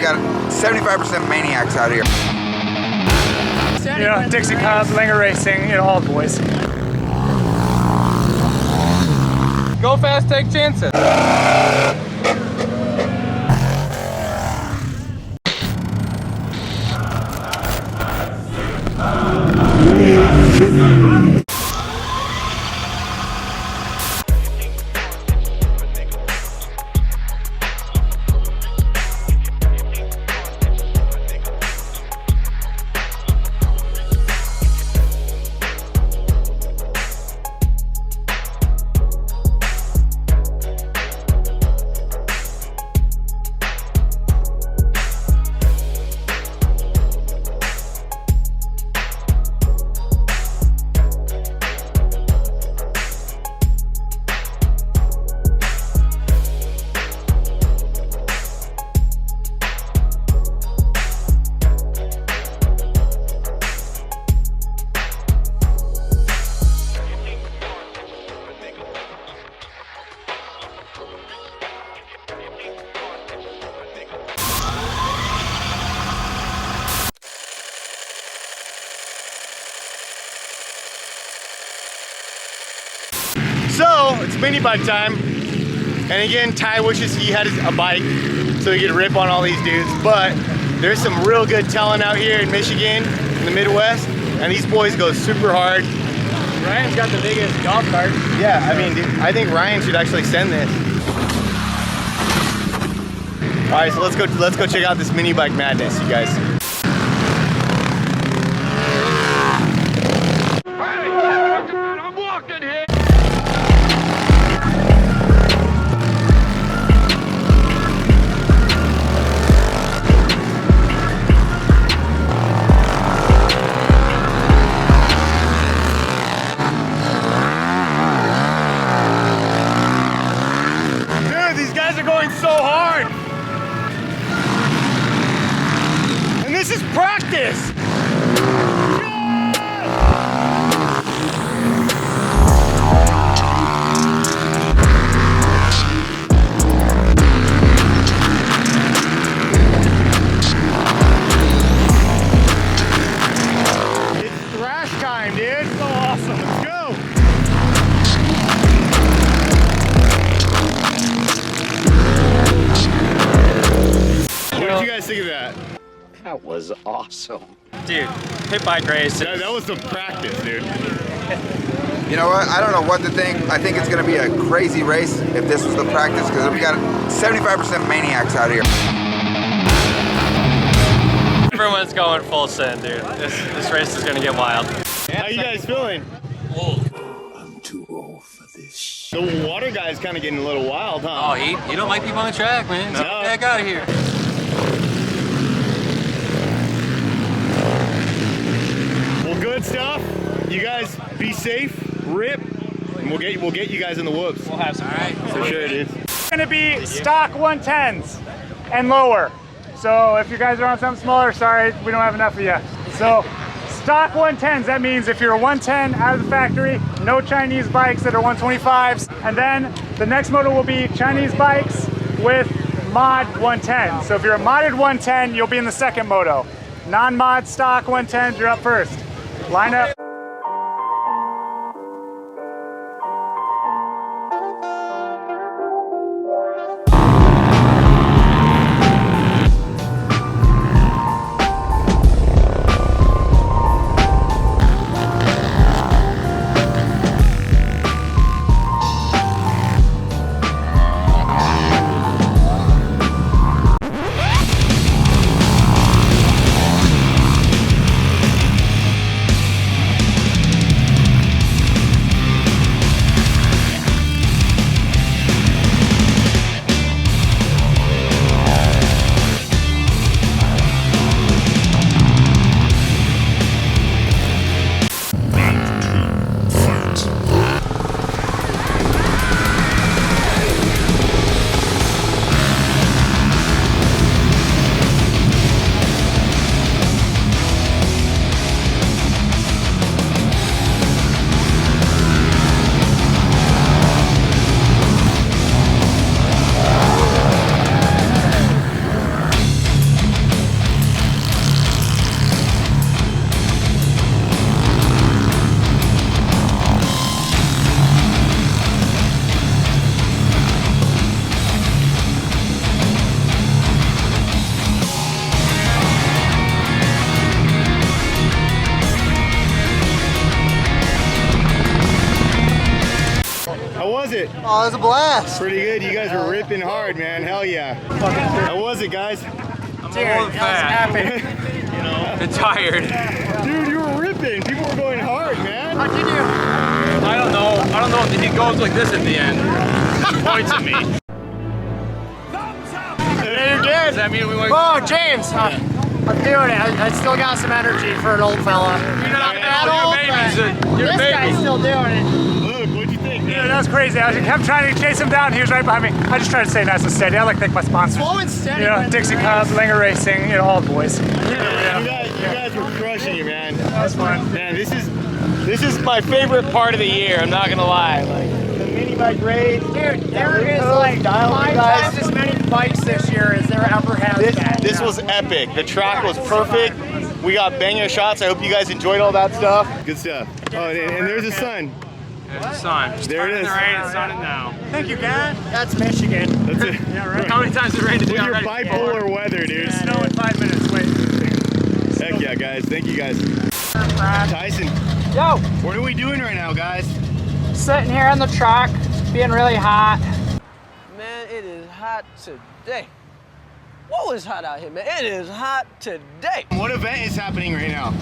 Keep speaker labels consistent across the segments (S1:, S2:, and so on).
S1: got 75% maniacs out here.
S2: You know, Dixie Cobb, Linger Racing, you know, all the boys.
S3: Go fast, take chances.
S4: So it's mini bike time, and again, Ty wishes he had a bike so he could rip on all these dudes. But there's some real good talent out here in Michigan, in the Midwest, and these boys go super hard.
S2: Ryan's got the biggest golf cart.
S4: Yeah, I mean, dude, I think Ryan should actually send this. All right, so let's go check out this mini bike madness, you guys. So hard, and this is practice. It's thrash time, dude. So awesome. Let's go. What did you guys think of that?
S5: That was awesome.
S2: Dude, pit bike race.
S4: That was some practice, dude.
S1: You know what? I don't know what to think. I think it's going to be a crazy race if this was the practice, because we got 75% maniacs out here.
S2: Everyone's going full send, dude. This race is going to get wild.
S4: How you guys feeling?
S5: I'm too old for this.
S4: The water guy's kind of getting a little wild, huh?
S3: Oh, he don't like people on the track, man.
S4: No.
S3: Get the heck out of here.
S4: Well, good stuff. You guys be safe, rip, and we'll get you guys in the whoops.
S2: We'll have some fun.
S4: For sure, dude.
S2: It's going to be stock 110s and lower. So if you guys are on something smaller, sorry, we don't have enough of you. So stock 110s, that means if you're a 110 out of the factory, no Chinese bikes that are 125s. And then the next model will be Chinese bikes with mod 110. So if you're a modded 110, you'll be in the second moto. Non-mod stock 110s, you're up first. Line up.
S6: Oh, it was a blast.
S4: Pretty good. You guys were ripping hard, man. Hell yeah. How was it, guys?
S3: Dude, old fat. You know, and tired.
S4: Dude, you were ripping. People were going hard, man.
S6: How'd you do?
S3: I don't know. I don't know if he goes like this at the end. He points at me.
S4: You're good.
S3: Does that mean we went?
S6: Oh, James. I'm doing it. I still got some energy for an old fella.
S3: You're not
S6: That
S3: you're
S6: old,
S3: babies.
S6: but
S3: You're
S6: this
S3: babies.
S6: guy's still doing it.
S4: Luke, what'd you think,
S2: Dude,
S4: man?
S2: that was crazy. I kept trying to chase him down. He was right behind me. I just tried to stay nice and steady. I like to thank my sponsors.
S6: Slow and steady.
S2: You know,
S6: man.
S2: Dixie Cub, Linger Racing, you know, all the boys.
S4: You guys were crushing it, man.
S2: That was fun.
S4: Man, this is my favorite part of the year. I'm not gonna lie. Like the mini bike race.
S6: Dude, there is like 5 times as many bikes this year as there ever has been.
S4: This was epic. The track was perfect. We got banger shots. I hope you guys enjoyed all that stuff. Good stuff. Oh, and there's the sun.
S3: There's the sun.
S4: There it is.
S3: The rain. It's sunning now.
S2: Thank you, God.
S6: That's Michigan.
S4: That's it.
S2: Yeah, right.
S3: How many times did it rain
S4: With
S3: today
S4: your
S3: already?
S4: bipolar weather, dude.
S2: Snow in 5 minutes. Wait.
S4: Heck yeah, guys. Thank you, guys. Tyson,
S6: Yo,
S4: what are we doing right now, guys?
S6: sitting here on the truck, being really hot.
S7: Man, it is hot today. Whoa, it's hot out here, man. It is hot today.
S4: What event is happening right now?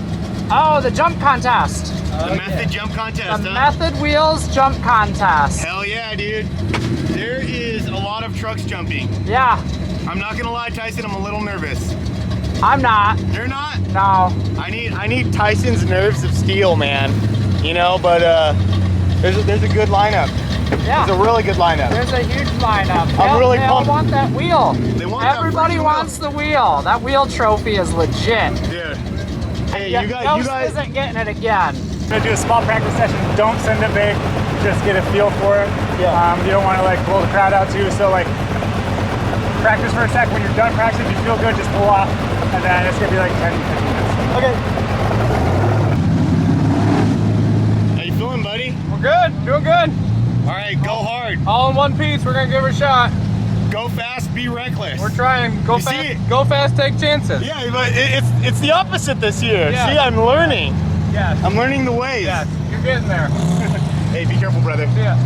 S6: Oh, the jump contest.
S4: The method jump contest,
S6: The
S4: huh?
S6: Method Wheels jump contest.
S4: Hell yeah, dude. There is a lot of trucks jumping.
S6: Yeah,
S4: I'm not gonna lie, Tyson, I'm a little nervous.
S6: I'm not.
S4: You're not?
S6: No.
S4: I need Tyson's nerves of steel, man. You know, but there's a good lineup.
S6: Yeah.
S4: There's a really good lineup.
S6: There's a huge lineup.
S4: I'm really
S6: they all
S4: pumped.
S6: want that wheel.
S4: They want that
S6: Everybody
S4: freaking
S6: wants the wheel. That wheel trophy is legit.
S4: Dude. Hey,
S6: Yeah,
S4: you guys,
S6: Ghost isn't getting it again.
S2: I'm gonna do a small practice session. Don't send it big. Just get a feel for it.
S4: Yeah.
S2: You don't want to like blow the crowd out too. So like practice for a sec. When you're done practicing, if you feel good, just pull off. And then it's gonna be like 10, 15 minutes.
S4: Okay. How you feeling, buddy?
S3: We're good. Doing good.
S4: All right, go hard.
S3: All in one piece. We're gonna give it a shot.
S4: Go fast, be reckless.
S3: We're trying. Go
S4: You see
S3: fast.
S4: it?
S3: Go fast. Take chances.
S4: Yeah, but it's the opposite this year.
S3: Yeah.
S4: See, I'm learning.
S3: Yes.
S4: I'm learning the ways.
S3: Yes. You're getting there.
S4: Hey, be careful, brother.
S3: Yeah.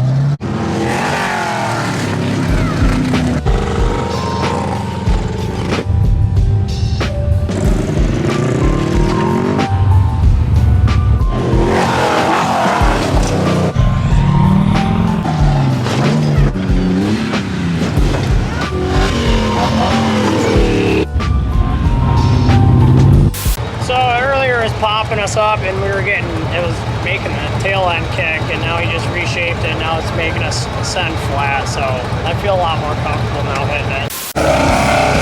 S6: So earlier it was popping us up and it was making the tail end kick, and now he just reshaped it and now it's making us send flat. So I feel a lot more comfortable now hitting it.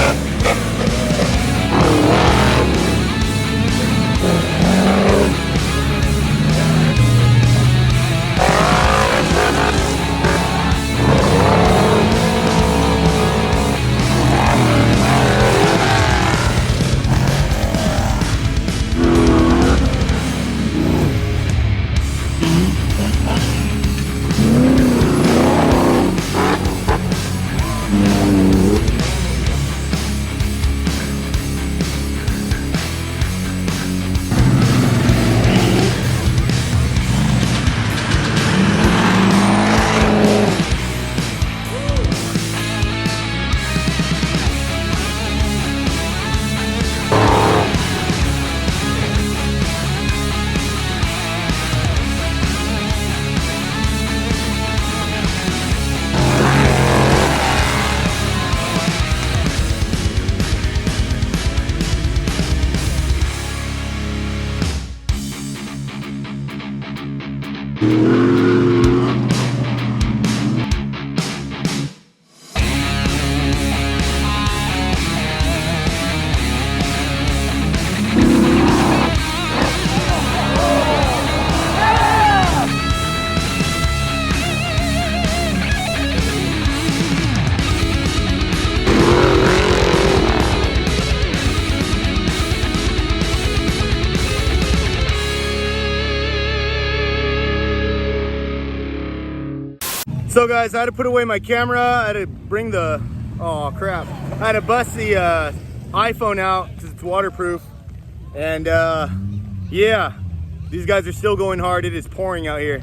S4: So guys, I had to put away my camera. I had to bring the, oh crap. I had to bust the iPhone out because it's waterproof. And yeah, these guys are still going hard. It is pouring out here.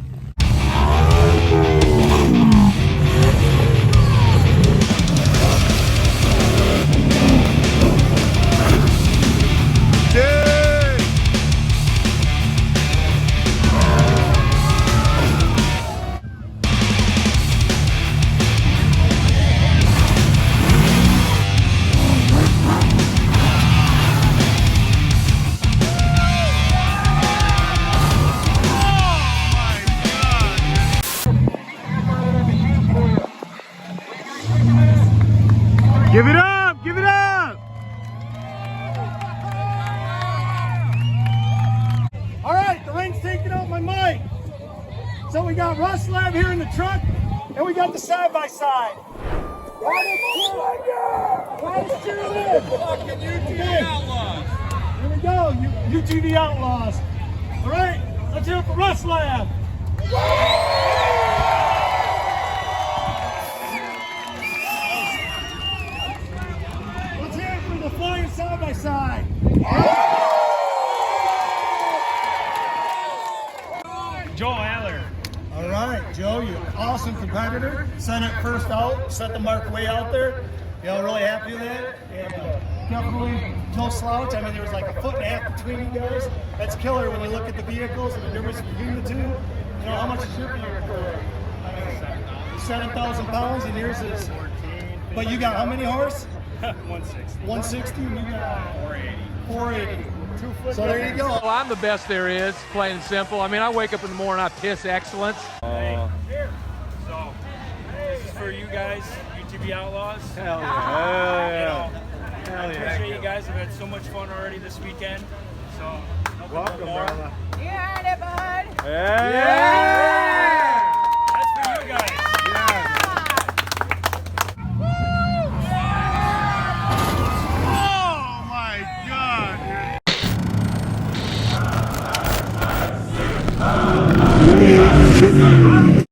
S2: So we got Russ Lab here in the truck, and we got the side-by-side. Let's do this!
S3: Fucking UTV outlaws.
S2: Here we go, UTV Outlaws. All right, let's hear it for Russ Lab. Let's hear it for the flying side-by-side.
S8: Joel Aller.
S2: All right, Joe, you're an awesome competitor. Sent it first out, set the mark way out there. You know, really happy with that. And definitely no slouch. I mean, there was like a foot and a half between you guys. That's killer when you look at the vehicles and the difference between the two. You know, how much is your vehicle? 7,000 pounds, and yours is. But you got how many horse?
S8: 160.
S2: 160, and you got 480. 480. So there you go.
S9: Well, I'm the best there is, plain and simple. I mean, I wake up in the morning, I piss excellence.
S8: So, this is for you guys, UTV Outlaws.
S9: Hell yeah.
S8: I appreciate you guys. I've had so much fun already this weekend. So,
S9: Welcome, brother.
S10: You heard it, bud.
S9: Yeah.